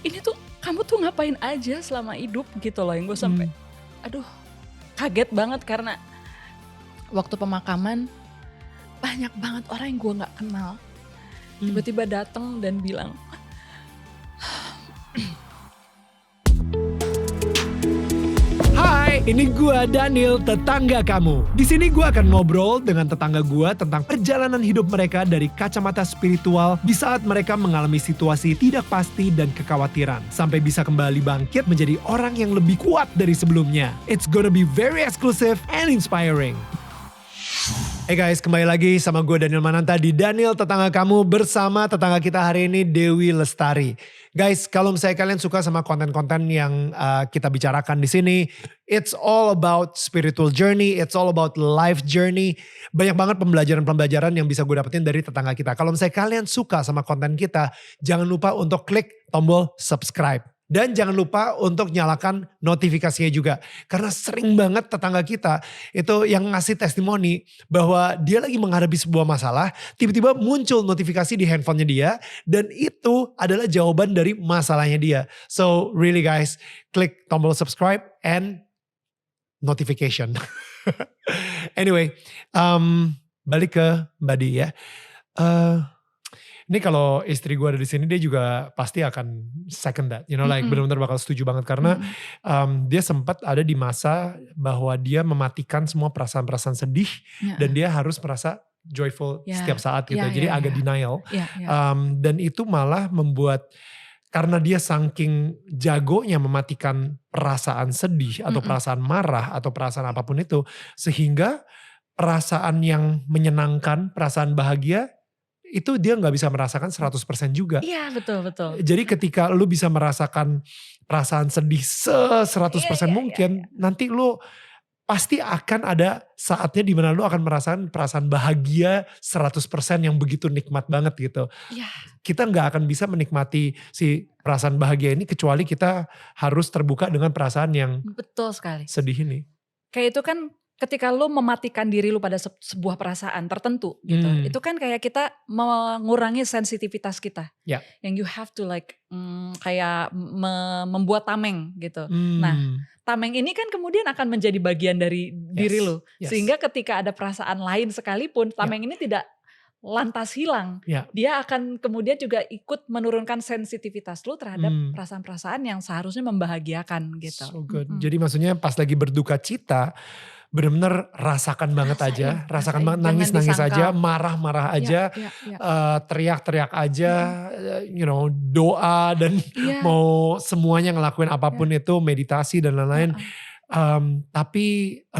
ini tuh kamu tuh ngapain aja selama hidup gitu loh, yang gue sampai aduh kaget banget karena waktu pemakaman banyak banget orang yang gue nggak kenal tiba-tiba datang dan bilang, Hai, ini gua Daniel, tetangga kamu. Di sini gua akan ngobrol dengan tetangga gua tentang perjalanan hidup mereka dari kacamata spiritual di saat mereka mengalami situasi tidak pasti dan kekhawatiran, sampai bisa kembali bangkit menjadi orang yang lebih kuat dari sebelumnya. It's gonna be very exclusive and inspiring. Hey guys, kembali lagi sama gue Daniel Mananta di Daniel Tetangga Kamu bersama tetangga kita hari ini Dewi Lestari. Guys, kalau misalnya kalian suka sama konten-konten yang kita bicarakan di sini, it's all about spiritual journey, it's all about life journey. Banyak banget pembelajaran-pembelajaran yang bisa gue dapetin dari tetangga kita. Kalau misalnya kalian suka sama konten kita, jangan lupa untuk klik tombol subscribe. Dan jangan lupa untuk nyalakan notifikasinya juga. Karena sering banget tetangga kita itu yang ngasih testimoni bahwa dia lagi menghadapi sebuah masalah, tiba-tiba muncul notifikasi di handphonenya dia, dan itu adalah jawaban dari masalahnya dia. So really guys, klik tombol subscribe and notification. Anyway, balik ke Mbak Di ya. Ini kalau istri gue ada di sini, dia juga pasti akan second that, you know, like benar-benar bakal setuju banget karena dia sempat ada di masa bahwa dia mematikan semua perasaan-perasaan sedih dan dia harus merasa joyful setiap saat gitu, jadi agak denial. Dan itu malah membuat, karena dia saking jagonya mematikan perasaan sedih atau perasaan marah atau perasaan apapun itu, sehingga perasaan yang menyenangkan, perasaan bahagia, itu dia gak bisa merasakan 100% juga. Iya betul. Jadi ketika lu bisa merasakan perasaan sedih 100% mungkin, nanti lu pasti akan ada saatnya dimana lu akan merasakan perasaan bahagia 100% yang begitu nikmat banget gitu. Kita gak akan bisa menikmati si perasaan bahagia ini kecuali kita harus terbuka dengan perasaan yang betul sekali sedih ini. Kayak itu kan ketika lu mematikan diri lu pada sebuah perasaan tertentu gitu. Itu kan kayak kita mengurangi sensitivitas kita. Yang you have to like kayak membuat tameng gitu. Nah, tameng ini kan kemudian akan menjadi bagian dari diri lu. Sehingga ketika ada perasaan lain sekalipun, tameng ini tidak lantas hilang. Dia akan kemudian juga ikut menurunkan sensitivitas lu terhadap perasaan-perasaan yang seharusnya membahagiakan gitu. So good. Jadi maksudnya pas lagi berduka cita, benar-benar rasakan banget aja, rasakan banget, nangis-nangis aja, marah-marah aja, teriak-teriak aja, you know, doa dan mau semuanya ngelakuin apapun itu, meditasi dan lain-lain. Tapi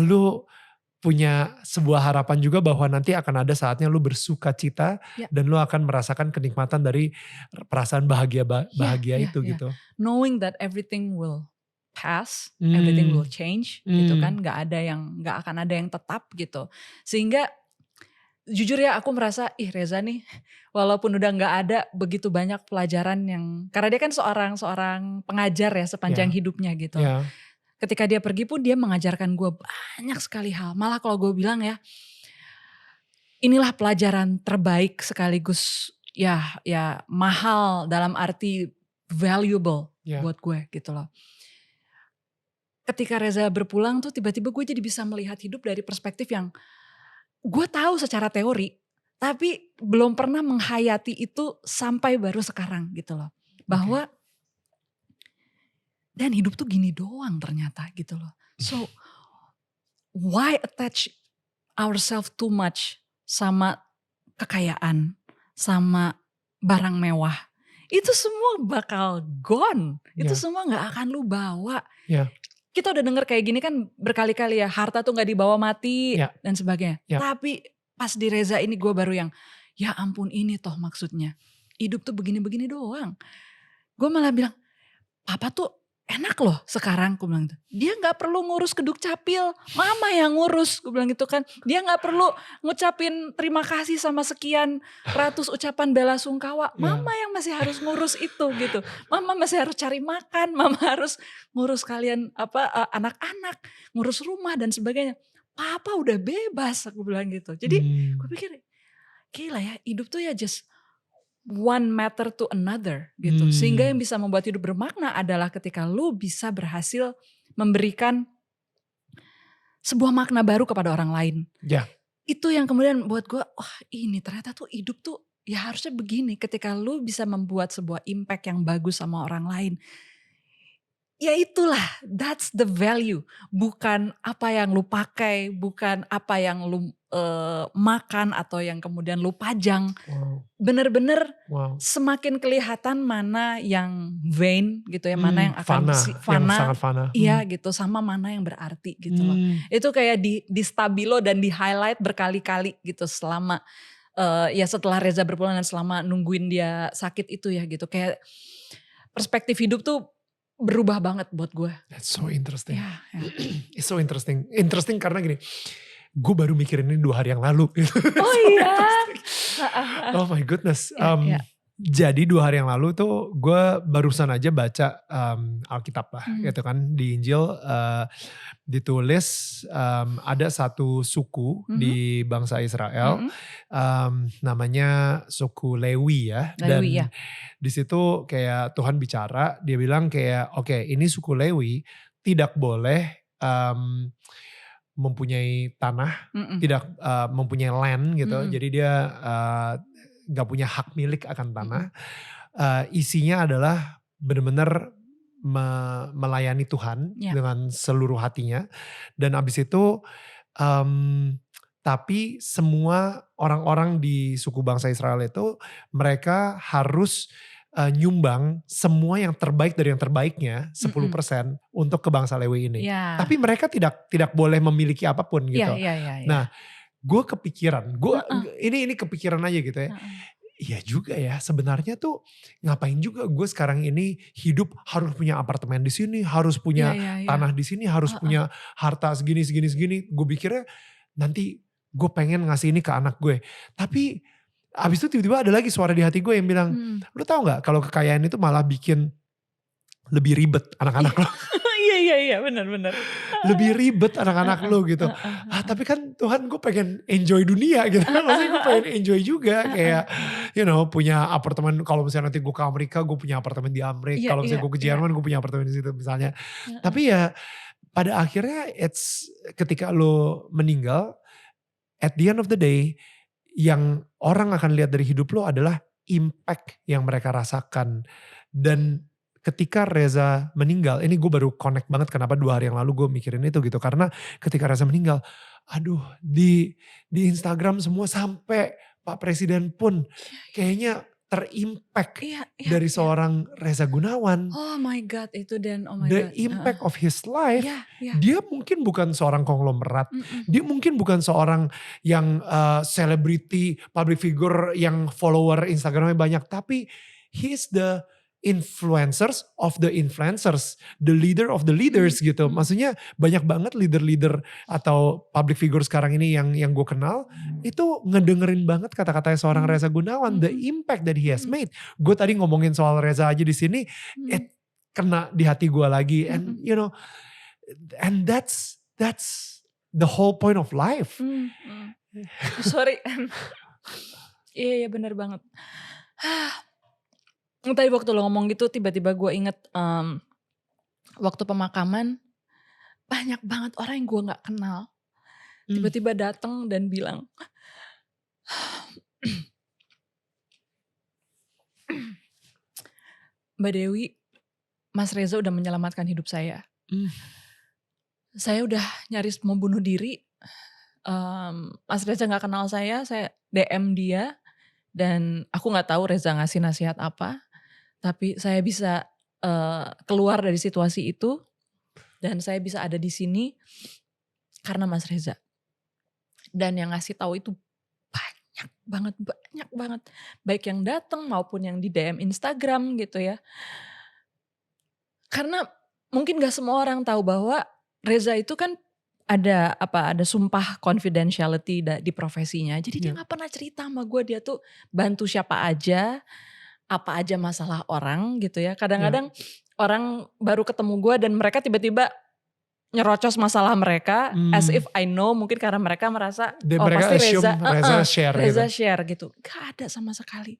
lu punya sebuah harapan juga bahwa nanti akan ada saatnya lu bersuka cita dan lu akan merasakan kenikmatan dari perasaan bahagia itu gitu. Knowing that everything will pass, everything will change gitu kan, nggak akan ada yang tetap gitu. Sehingga jujur ya aku merasa Reza nih walaupun udah nggak ada begitu banyak pelajaran yang, karena dia kan seorang pengajar ya sepanjang hidupnya gitu. Ketika dia pergi pun dia mengajarkan gue banyak sekali hal. Malah kalau gue bilang ya, inilah pelajaran terbaik sekaligus ya mahal dalam arti valuable buat gue gitu loh. Ketika Reza berpulang tuh tiba-tiba gue jadi bisa melihat hidup dari perspektif yang gue tahu secara teori, tapi belum pernah menghayati itu sampai baru sekarang gitu loh. Bahwa dan hidup tuh gini doang ternyata gitu loh. So why attach ourselves too much sama kekayaan, sama barang mewah. Itu semua bakal gone, itu semua gak akan lu bawa. Kita udah denger kayak gini kan berkali-kali ya, harta tuh gak dibawa mati dan sebagainya. Tapi pas di Reza ini gue baru yang, ya ampun ini toh maksudnya. Hidup tuh begini-begini doang. Gue malah bilang, papa tuh enak loh sekarang, gue bilang gitu. Dia gak perlu ngurus keduk capil, mama yang ngurus, gue bilang gitu kan. Dia gak perlu ngucapin terima kasih sama sekian ratus ucapan bela sungkawa. Mama yang masih harus ngurus itu gitu. Mama masih harus cari makan, mama harus ngurus kalian anak-anak, ngurus rumah dan sebagainya. Papa udah bebas, aku bilang gitu. Jadi gue pikir gila ya, hidup tuh ya just one matter to another gitu. Sehingga yang bisa membuat hidup bermakna adalah ketika lu bisa berhasil memberikan sebuah makna baru kepada orang lain. Ya. Itu yang kemudian buat gue, wah ini ternyata tuh hidup tuh ya harusnya begini. Ketika lu bisa membuat sebuah impact yang bagus sama orang lain. Ya itulah, that's the value. Bukan apa yang lu pakai, bukan apa yang lu makan atau yang kemudian lu pajang. Wow. Bener-bener Wow. semakin kelihatan mana yang vain gitu ya, mana yang akan Fana, yang sangat fana. Iya gitu, sama mana yang berarti gitu loh. Itu kayak di stabilo dan di highlight berkali-kali gitu selama ya setelah Reza berpulang dan selama nungguin dia sakit itu ya gitu. Kayak perspektif hidup tuh berubah banget buat gue. That's so interesting. Ya. It's so interesting. Interesting karena gini, gue baru mikirin ini 2 hari yang lalu. Oh iya. Oh my goodness. Ya. Jadi 2 hari yang lalu tuh gue barusan aja baca Alkitab lah gitu kan. Di Injil ditulis ada satu suku di bangsa Israel. Namanya suku Lewi ya. Dan Lewi, ya. di situ kayak Tuhan bicara, dia bilang kayak oke, ini suku Lewi tidak boleh mempunyai tanah, tidak mempunyai land gitu. Jadi dia gak punya hak milik akan tanah. Isinya adalah benar-benar melayani Tuhan dengan seluruh hatinya. Dan abis itu tapi semua orang-orang di suku bangsa Israel itu mereka harus nyumbang semua yang terbaik dari yang terbaiknya 10% untuk ke bangsa Lewi ini. Ya. Tapi mereka tidak boleh memiliki apapun gitu. Ya. Nah, gue kepikiran, ini kepikiran aja gitu ya. Iya juga ya, sebenarnya tuh ngapain juga gue sekarang ini hidup harus punya apartemen di sini, harus punya tanah di sini, harus punya harta segini. Gue pikirnya nanti gue pengen ngasih ini ke anak gue. Tapi abis itu tiba-tiba ada lagi suara di hati gue yang bilang, lu tahu nggak kalau kekayaan itu malah bikin lebih ribet anak-anak lo. Iya benar. Lebih ribet anak-anak lo gitu. Tapi kan Tuhan, gue pengen enjoy dunia gitu. Maksudnya gue pengen enjoy juga kayak punya apartemen. Kalau misalnya nanti gue ke Amerika, gue punya apartemen di Amerika. Kalau misalnya gue ke Jerman, gue punya apartemen di situ misalnya. Tapi ya pada akhirnya ketika lo meninggal, at the end of the day, yang orang akan lihat dari hidup lo adalah impact yang mereka rasakan. Dan ketika Reza meninggal, ini gue baru connect banget kenapa 2 hari yang lalu gue mikirin itu gitu. Karena ketika Reza meninggal, aduh di Instagram semua sampai Pak Presiden pun kayaknya terimpact dari seorang Reza Gunawan. Oh my God, itu dan oh my The God. impact of his life, Yeah. dia mungkin bukan seorang konglomerat, dia mungkin bukan seorang yang selebriti, public figure yang follower Instagramnya banyak, tapi he's the influencers of the influencers, the leader of the leaders gitu. Maksudnya banyak banget leader-leader atau public figure sekarang ini yang gue kenal, itu ngedengerin banget kata-katanya seorang Reza Gunawan, the impact that he has made. Gue tadi ngomongin soal Reza aja di sini, kena di hati gue lagi, and and that's the whole point of life. Sorry. Iya benar banget. Tadi waktu lo ngomong gitu tiba-tiba gue inget waktu pemakaman banyak banget orang yang gue gak kenal tiba-tiba datang dan bilang, Mbak Dewi, Mas Reza udah menyelamatkan hidup saya. Saya udah nyaris mau bunuh diri. Mas Reza gak kenal saya DM dia dan aku gak tahu Reza ngasih nasihat apa. Tapi saya bisa keluar dari situasi itu dan saya bisa ada di sini karena Mas Reza. Dan yang ngasih tahu itu banyak banget, baik yang datang maupun yang di DM Instagram gitu ya. Karena mungkin gak semua orang tahu bahwa Reza itu kan ada sumpah confidentiality di profesinya. Jadi dia gak pernah cerita sama gue, dia tuh bantu siapa aja, apa aja masalah orang gitu ya. Kadang-kadang orang baru ketemu gue dan mereka tiba-tiba nyerocos masalah mereka as if I know, mungkin karena mereka merasa mereka pasti assume Reza share Reza gitu. share gitu. Gak ada sama sekali.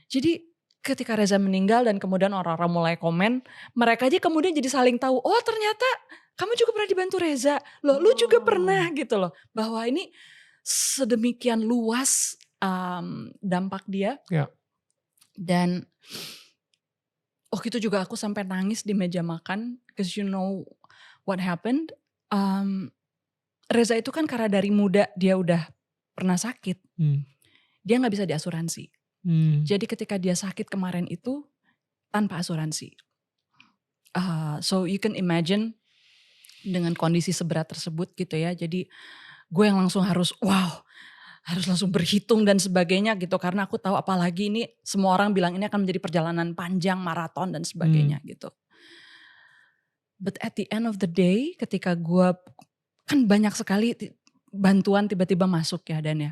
Jadi ketika Reza meninggal dan kemudian orang-orang mulai komen, mereka aja kemudian jadi saling tahu, oh ternyata kamu juga pernah dibantu Reza, loh lu juga pernah gitu loh. Bahwa ini sedemikian luas dampak dia. Ya. Dan waktu itu juga aku sampai nangis di meja makan, because you know what happened. Reza itu kan karena dari muda dia udah pernah sakit, dia nggak bisa diasuransi. Jadi ketika dia sakit kemarin itu tanpa asuransi. So you can imagine dengan kondisi seberat tersebut gitu ya. Jadi gue yang langsung harus langsung berhitung dan sebagainya gitu. Karena aku tahu apalagi ini semua orang bilang ini akan menjadi perjalanan panjang, maraton dan sebagainya gitu. But at the end of the day ketika gue, kan banyak sekali bantuan tiba-tiba masuk ya Dan ya.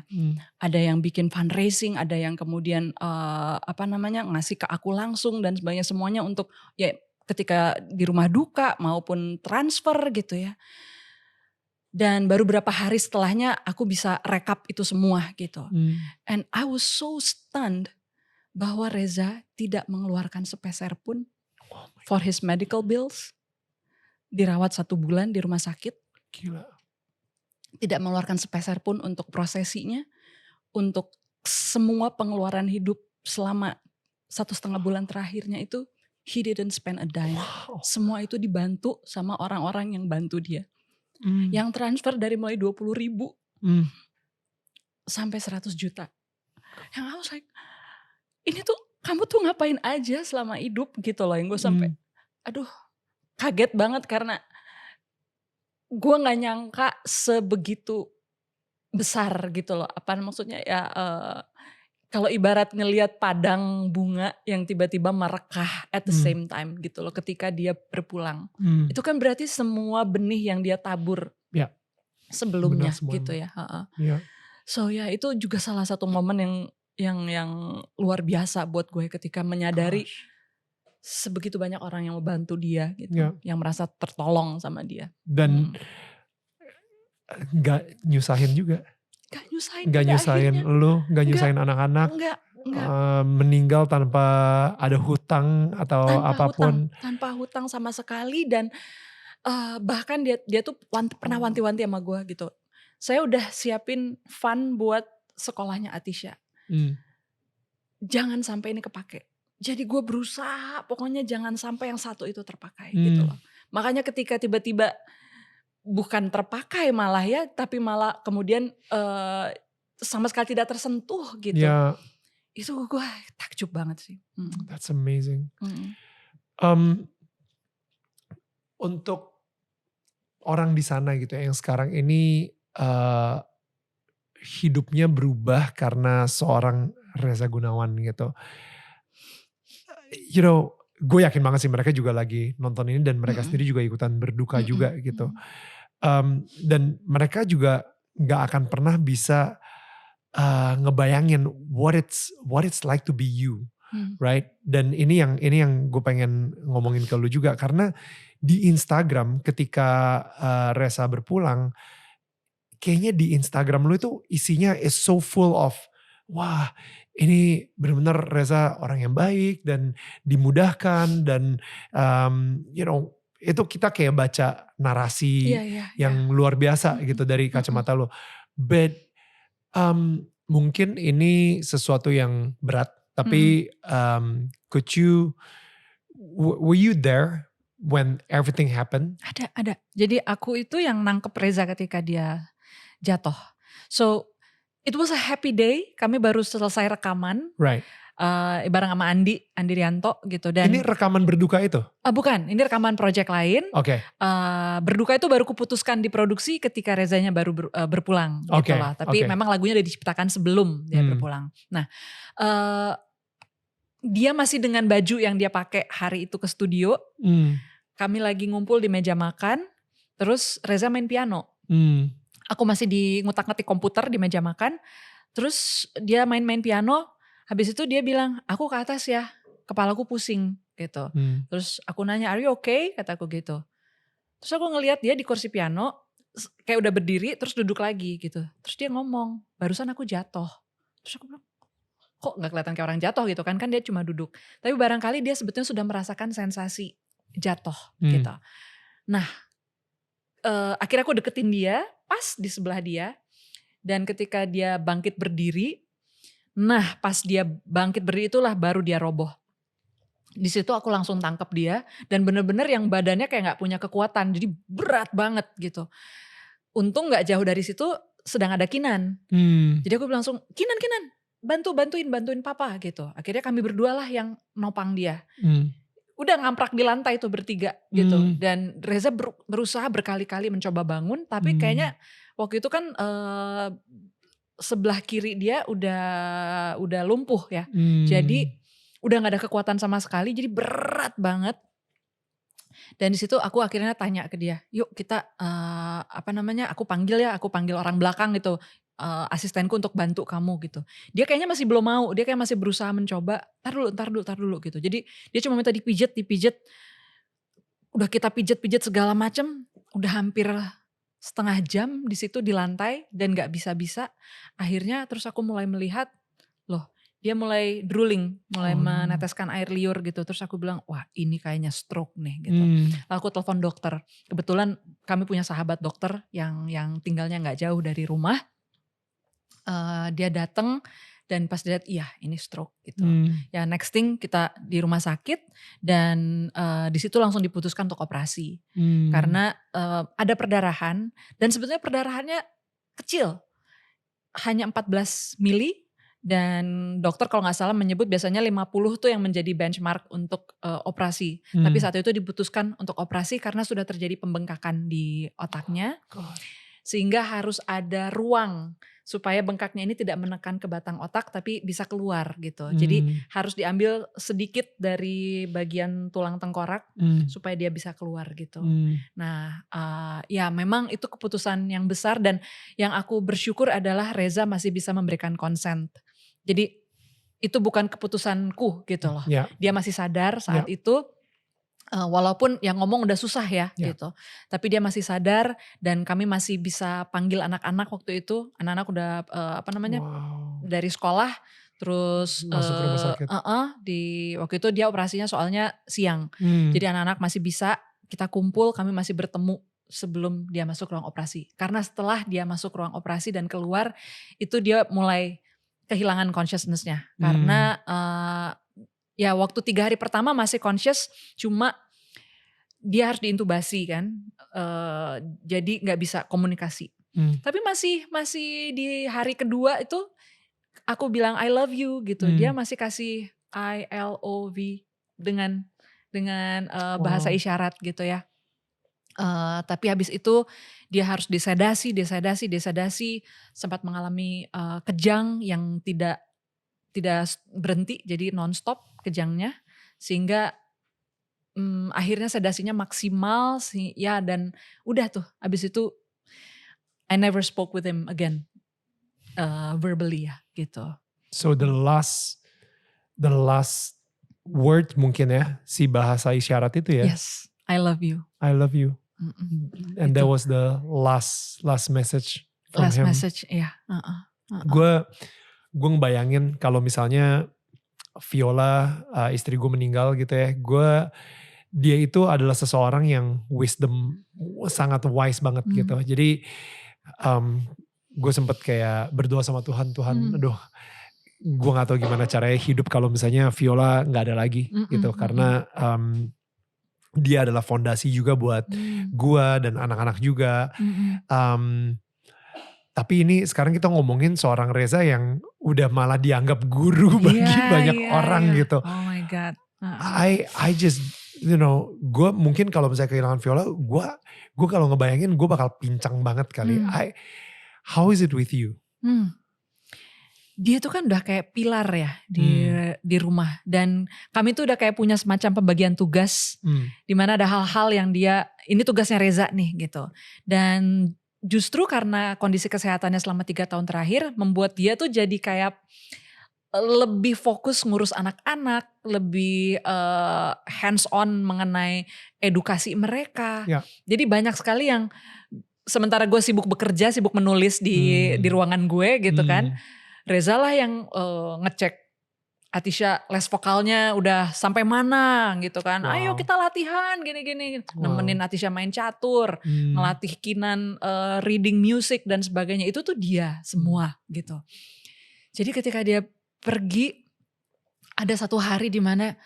Ada yang bikin fundraising, ada yang kemudian ngasih ke aku langsung dan sebagainya, semuanya untuk ya ketika di rumah duka maupun transfer gitu ya. Dan baru berapa hari setelahnya aku bisa rekap itu semua gitu. And I was so stunned bahwa Reza tidak mengeluarkan sepeser pun for his medical bills. Dirawat 1 bulan di rumah sakit. Gila. Tidak mengeluarkan sepeser pun untuk prosesinya. Untuk semua pengeluaran hidup selama 1,5 bulan terakhirnya itu, he didn't spend a dime. Semua itu dibantu sama orang-orang yang bantu dia. Yang transfer dari mulai 20.000 sampai 100 juta. Yang I was like, ini tuh kamu tuh ngapain aja selama hidup gitu loh. Yang gue sampai, aduh kaget banget karena gue gak nyangka sebegitu besar gitu loh. Apa maksudnya ya, kalau ibarat ngelihat padang bunga yang tiba-tiba merekah at the same time gitu loh ketika dia berpulang. Itu kan berarti semua benih yang dia tabur sebelumnya gitu ya. So ya itu juga salah satu momen yang luar biasa buat gue ketika menyadari sebegitu banyak orang yang membantu dia gitu. Yang merasa tertolong sama dia. Dan gak nyusahin juga. Gak nyusahin lu, gak nyusahin anak-anak. Meninggal tanpa ada hutang atau apapun. Tanpa hutang sama sekali. Dan bahkan dia tuh pernah wanti-wanti sama gue gitu. Saya udah siapin fund buat sekolahnya Atisha. Jangan sampai ini kepake. Jadi gue berusaha pokoknya jangan sampai yang satu itu terpakai gitu loh. Makanya ketika tiba-tiba bukan terpakai malah ya, tapi malah kemudian sama sekali tidak tersentuh gitu. Itu gue takjub banget sih. That's amazing. Untuk orang di sana gitu yang sekarang ini hidupnya berubah karena seorang Reza Gunawan gitu. You know, gue yakin banget sih mereka juga lagi nonton ini dan mereka sendiri juga ikutan berduka juga gitu. Dan mereka juga gak akan pernah bisa ngebayangin what it's like to be you, right? Dan ini yang gue pengen ngomongin ke lu juga karena di Instagram ketika Reza berpulang, kayaknya di Instagram lu itu isinya is so full of wah ini benar-benar Reza orang yang baik dan dimudahkan dan you know itu kita kayak baca narasi yang luar biasa gitu dari kacamata lo. But mungkin ini sesuatu yang berat tapi were you there when everything happened? Ada. Jadi aku itu yang nangkep Reza ketika dia jatuh. So it was a happy day. Kami baru selesai rekaman. Right. Bareng sama Andi Rianto gitu. Dan ini rekaman berduka itu? Bukan, ini rekaman project lain. Oke. Berduka itu baru kuputuskan diproduksi ketika Rezanya baru berpulang gitu lah. Tapi memang lagunya udah diciptakan sebelum dia berpulang. Nah, dia masih dengan baju yang dia pakai hari itu ke studio. Kami lagi ngumpul di meja makan. Terus Reza main piano. Aku masih di ngutak-ngatik komputer di meja makan. Terus dia main piano. Habis itu dia bilang, aku ke atas ya, kepalaku pusing gitu. Terus aku nanya, are you okay? Kataku gitu. Terus aku ngelihat dia di kursi piano, kayak udah berdiri terus duduk lagi gitu. Terus dia ngomong, barusan aku jatuh. Terus aku bilang, kok gak kelihatan kayak orang jatuh gitu kan dia cuma duduk. Tapi barangkali dia sebetulnya sudah merasakan sensasi jatuh gitu. Nah akhirnya aku deketin dia, pas di sebelah dia. Dan ketika dia bangkit berdiri, nah pas dia bangkit berdiri itulah baru dia roboh. Di situ aku langsung tangkap dia dan bener-bener yang badannya kayak nggak punya kekuatan, jadi berat banget gitu. Untung nggak jauh dari situ sedang ada Kinan. Jadi aku langsung Kinan bantuin papa gitu. Akhirnya kami berdua lah yang nopang dia. Udah ngamprak di lantai tuh bertiga gitu. Dan Reza berusaha berkali-kali mencoba bangun, tapi kayaknya waktu itu kan sebelah kiri dia udah lumpuh ya. Jadi udah gak ada kekuatan sama sekali, jadi berat banget. Dan di situ aku akhirnya tanya ke dia, yuk kita aku panggil orang belakang gitu, asistenku untuk bantu kamu gitu. Dia kayaknya masih belum mau, dia kayak masih berusaha mencoba, tar dulu gitu. Jadi dia cuma minta dipijit, udah kita pijet segala macem, udah hampir setengah jam di situ di lantai dan gak bisa-bisa. Akhirnya terus aku mulai melihat, loh dia mulai drooling, mulai meneteskan air liur gitu. Terus aku bilang, wah ini kayaknya stroke nih gitu. Lalu aku telepon dokter. Kebetulan kami punya sahabat dokter yang tinggalnya gak jauh dari rumah. Dia datang dan pas dia lihat, iya ini stroke gitu. Ya next thing kita di rumah sakit dan di situ langsung diputuskan untuk operasi. Karena ada perdarahan dan sebetulnya perdarahannya kecil. Hanya 14 mili. Dan dokter kalau gak salah menyebut biasanya 50 tuh yang menjadi benchmark untuk operasi. Tapi saat itu diputuskan untuk operasi karena sudah terjadi pembengkakan di otaknya. Sehingga harus ada ruang supaya bengkaknya ini tidak menekan ke batang otak tapi bisa keluar gitu. Jadi harus diambil sedikit dari bagian tulang tengkorak supaya dia bisa keluar gitu. Nah ya memang itu keputusan yang besar dan yang aku bersyukur adalah Reza masih bisa memberikan consent. Jadi itu bukan keputusanku gitu loh. Dia masih sadar saat itu. Walaupun yang ngomong udah susah ya gitu. Tapi dia masih sadar dan kami masih bisa panggil anak-anak waktu itu. Anak-anak udah dari sekolah terus masuk ke rumah sakit. Waktu itu dia operasinya soalnya siang. Jadi anak-anak masih bisa kita kumpul, kami masih bertemu sebelum dia masuk ruang operasi. Karena setelah dia masuk ruang operasi dan keluar itu dia mulai kehilangan consciousness-nya. Karena ya waktu 3 hari pertama masih conscious, cuma dia harus diintubasi kan, jadi gak bisa komunikasi. Tapi masih di hari kedua itu aku bilang I love you gitu, dia masih kasih I love dengan bahasa isyarat gitu ya. Tapi habis itu dia harus disedasi, sempat mengalami kejang yang tidak berhenti, jadi non-stop kejangnya, sehingga akhirnya sedasinya maksimal ya, dan udah tuh habis itu I never spoke with him again verbally ya gitu. So the last word mungkin ya si bahasa isyarat itu ya. Yes, I love you. And that was the last message from him. Last message ya. Gue ngebayangin kalau misalnya Viola istri gue meninggal gitu ya, dia itu adalah seseorang yang wisdom sangat wise banget gitu. Jadi gue sempet kayak berdoa sama Tuhan, aduh gue gak tahu gimana caranya hidup kalau misalnya Viola gak ada lagi gitu. Karena dia adalah fondasi juga buat gue dan anak-anak juga. Tapi ini sekarang kita ngomongin seorang Reza yang udah malah dianggap guru bagi banyak orang gitu. Oh my God. I just, gue mungkin kalau misalnya kehilangan Viola, gue kalau ngebayangin gue bakal pincang banget kali. How is it with you? Dia tuh kan udah kayak pilar ya di rumah, dan kami tuh udah kayak punya semacam pembagian tugas, dimana ada hal-hal yang ini tugasnya Reza nih gitu. Dan justru karena kondisi kesehatannya selama 3 tahun terakhir membuat dia tuh jadi kayak lebih fokus ngurus anak-anak, lebih hands on mengenai edukasi mereka. Ya. Jadi banyak sekali yang sementara gue sibuk bekerja, sibuk menulis di ruangan gue gitu kan. Reza lah yang ngecek Atisha les vokalnya udah sampai mana gitu kan. Wow. Ayo kita latihan gini-gini. Wow. Nemenin Atisha main catur, ngelatih Kinan reading music dan sebagainya. Itu tuh dia semua gitu. Jadi ketika dia pergi, ada satu hari di mana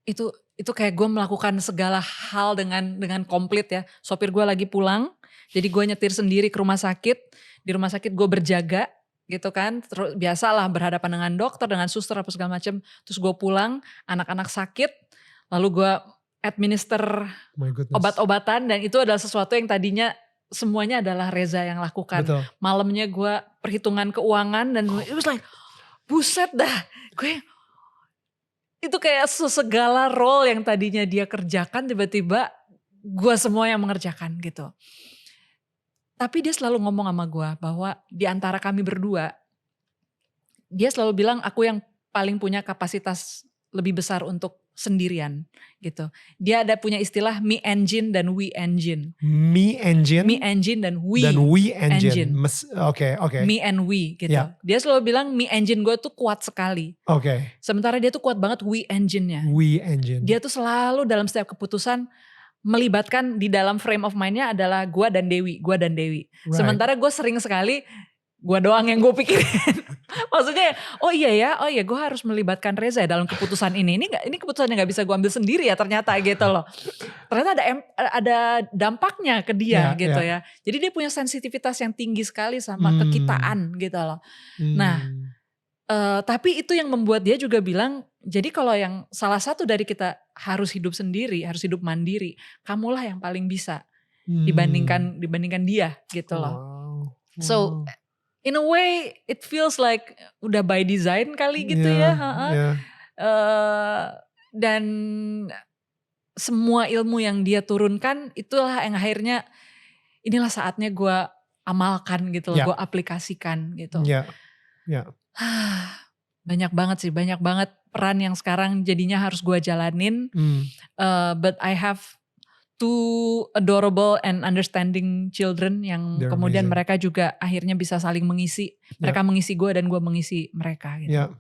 itu kayak gue melakukan segala hal dengan komplit ya. Sopir gue lagi pulang, jadi gue nyetir sendiri ke rumah sakit. Di rumah sakit gue berjaga gitu kan, terus biasalah berhadapan dengan dokter, dengan suster apa segala macam. Terus gue pulang, anak-anak sakit, lalu gue administer obat-obatan, dan itu adalah sesuatu yang tadinya semuanya adalah Reza yang lakukan. Betul. Malamnya gue perhitungan keuangan dan it was like buset dah, gue itu kayak segala role yang tadinya dia kerjakan tiba-tiba gue semua yang mengerjakan gitu. Tapi dia selalu ngomong sama gue bahwa di antara kami berdua, dia selalu bilang aku yang paling punya kapasitas lebih besar untuk sendirian gitu. Dia ada punya istilah me engine dan we engine. Me engine? Me engine dan we engine. Oke. Me and we gitu. Yeah. Dia selalu bilang me engine gue tuh kuat sekali. Oke. Sementara dia tuh kuat banget we engine-nya. We engine. Dia tuh selalu dalam setiap keputusan melibatkan di dalam frame of mind-nya adalah gue dan Dewi. Right. Sementara gue sering sekali gue doang yang gue pikirin. Maksudnya oh iya gue harus melibatkan Reza dalam keputusan ini. Ini keputusan yang gak bisa gue ambil sendiri ya ternyata gitu loh. Ternyata ada dampaknya ke dia gitu ya. Jadi dia punya sensitivitas yang tinggi sekali sama kekitaan gitu loh. Nah tapi itu yang membuat dia juga bilang, jadi kalau yang salah satu dari kita harus hidup sendiri, harus hidup mandiri, kamulah yang paling bisa dibandingkan dia gitu loh. So in a way it feels like udah by design kali gitu ya. Dan semua ilmu yang dia turunkan itulah yang akhirnya inilah saatnya gue amalkan gitu loh, gue aplikasikan gitu. Banyak banget peran yang sekarang jadinya harus gue jalanin. But I have two adorable and understanding children yang They're kemudian amazing. Mereka juga akhirnya bisa saling mengisi. Mereka mengisi gue dan gue mengisi mereka gitu.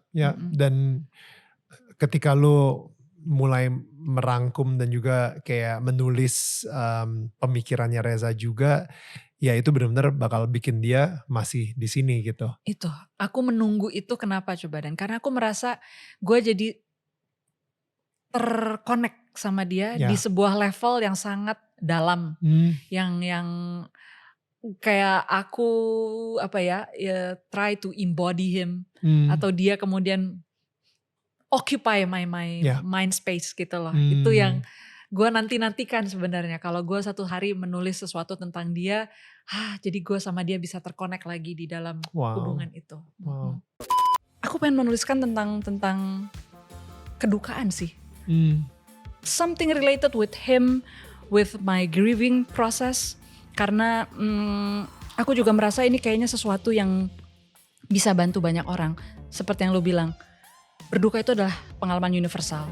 Dan ketika lu mulai merangkum dan juga kayak menulis pemikirannya Reza juga, ya itu benar-benar bakal bikin dia masih di sini gitu. Itu, aku menunggu itu kenapa coba, dan karena aku merasa gue jadi terkonek sama dia di sebuah level yang sangat dalam, yang kayak aku try to embody him, atau dia kemudian occupy my mind space gitu loh. Itu yang gue nantikan sebenarnya, kalau gue satu hari menulis sesuatu tentang dia, jadi gue sama dia bisa terkonek lagi di dalam hubungan itu. Aku pengen menuliskan tentang kedukaan sih. Something related with him, with my grieving process, karena aku juga merasa ini kayaknya sesuatu yang bisa bantu banyak orang. Seperti yang lo bilang, berduka itu adalah pengalaman universal.